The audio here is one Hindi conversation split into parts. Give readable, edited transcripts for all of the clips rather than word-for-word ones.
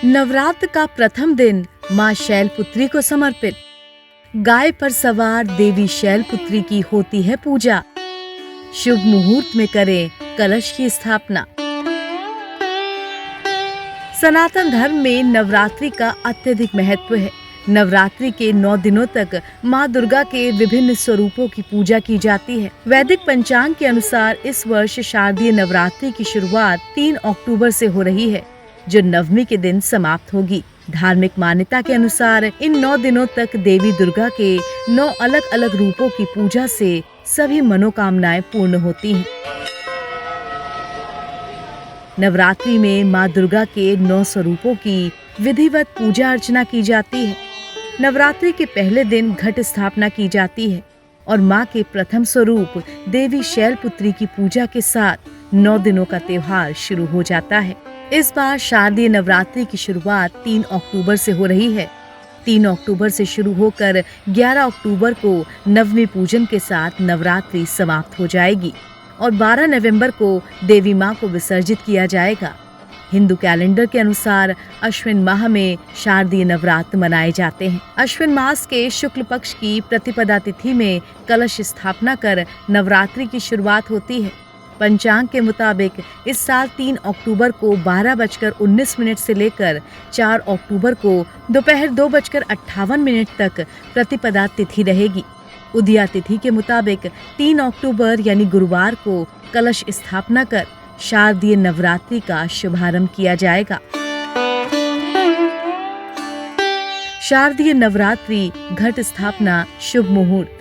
नवरात्र का प्रथम दिन माँ शैलपुत्री को समर्पित। गाय पर सवार देवी शैलपुत्री की होती है पूजा। शुभ मुहूर्त में करें कलश की स्थापना। सनातन धर्म में नवरात्रि का अत्यधिक महत्व है। नवरात्रि के 9 दिनों तक माँ दुर्गा के विभिन्न स्वरूपों की पूजा की जाती है। वैदिक पंचांग के अनुसार इस वर्ष शारदीय नवरात्रि की शुरुआत 3 अक्टूबर से हो रही है, जो नवमी के दिन समाप्त होगी। धार्मिक मान्यता के अनुसार इन 9 दिनों तक देवी दुर्गा के 9 अलग अलग रूपों की पूजा से सभी मनोकामनाएं पूर्ण होती हैं। नवरात्रि में माँ दुर्गा के 9 स्वरूपों की विधिवत पूजा अर्चना की जाती है। नवरात्रि के पहले दिन घट स्थापना की जाती है और माँ के प्रथम स्वरूप देवी शैलपुत्री की पूजा के साथ 9 दिनों का त्योहार शुरू हो जाता है। इस बार शारदीय नवरात्रि की शुरुआत 3 अक्टूबर से हो रही है। 3 अक्टूबर से शुरू होकर 11 अक्टूबर को नवमी पूजन के साथ नवरात्रि समाप्त हो जाएगी और 12 नवंबर को देवी माँ को विसर्जित किया जाएगा। हिंदू कैलेंडर के अनुसार अश्विन माह में शारदीय नवरात्र मनाए जाते हैं। अश्विन मास के शुक्ल पक्ष की प्रतिपदा तिथि में कलश स्थापना कर नवरात्रि की शुरुआत होती है। पंचांग के मुताबिक इस साल 3 अक्टूबर को 12:19 से लेकर 4 अक्टूबर को दोपहर 2:58 तक प्रतिपदा तिथि रहेगी। उदया तिथि के मुताबिक 3 अक्टूबर यानी गुरुवार को कलश स्थापना कर शारदीय नवरात्रि का शुभारंभ किया जाएगा। शारदीय नवरात्रि घट स्थापना शुभ मुहूर्त।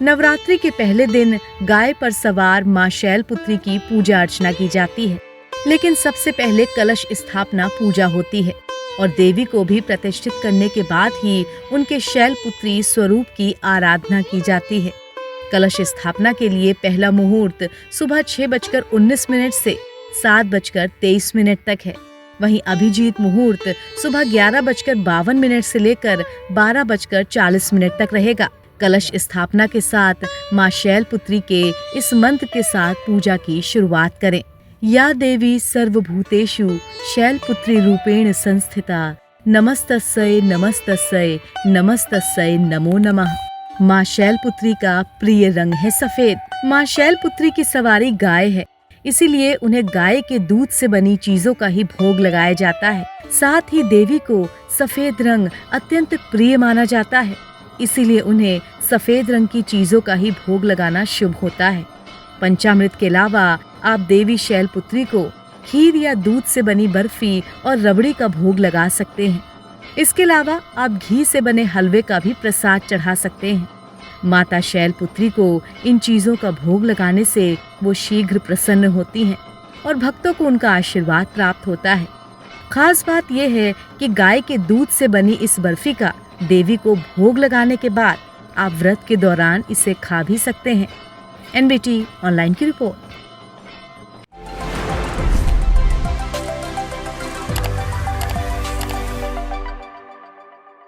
नवरात्रि के पहले दिन गाय पर सवार माँ शैलपुत्री की पूजा अर्चना की जाती है, लेकिन सबसे पहले कलश स्थापना पूजा होती है और देवी को भी प्रतिष्ठित करने के बाद ही उनके शैलपुत्री स्वरूप की आराधना की जाती है। कलश स्थापना के लिए पहला मुहूर्त सुबह 6:19 से 7:23 तक है। वहीं अभिजीत मुहूर्त सुबह 11:52 से लेकर 12:40 तक रहेगा। कलश स्थापना के साथ माँ शैलपुत्री के इस मंत्र के साथ पूजा की शुरुआत करें। या देवी सर्वभूतेषु शैलपुत्री रूपेण संस्थिता, नमस्तस्यै नमस्तस्यै नमस्तस्यै नमो नमः। माँ शैलपुत्री का प्रिय रंग है सफेद। माँ शैलपुत्री की सवारी गाय है, इसीलिए उन्हें गाय के दूध से बनी चीजों का ही भोग लगाया जाता है। साथ ही देवी को सफेद रंग अत्यंत प्रिय माना जाता है, इसीलिए उन्हें सफेद रंग की चीजों का ही भोग लगाना शुभ होता है। पंचामृत के अलावा आप देवी शैलपुत्री को खीर या दूध से बनी बर्फी और रबड़ी का भोग लगा सकते हैं। इसके अलावा आप घी से बने हलवे का भी प्रसाद चढ़ा सकते हैं। माता शैलपुत्री को इन चीजों का भोग लगाने से वो शीघ्र प्रसन्न होती हैं और भक्तों को उनका आशीर्वाद प्राप्त होता है। खास बात यह है कि गाय के दूध से बनी इस बर्फी का देवी को भोग लगाने के बाद आप व्रत के दौरान इसे खा भी सकते हैं। एनबीटी ऑनलाइन की रिपोर्ट।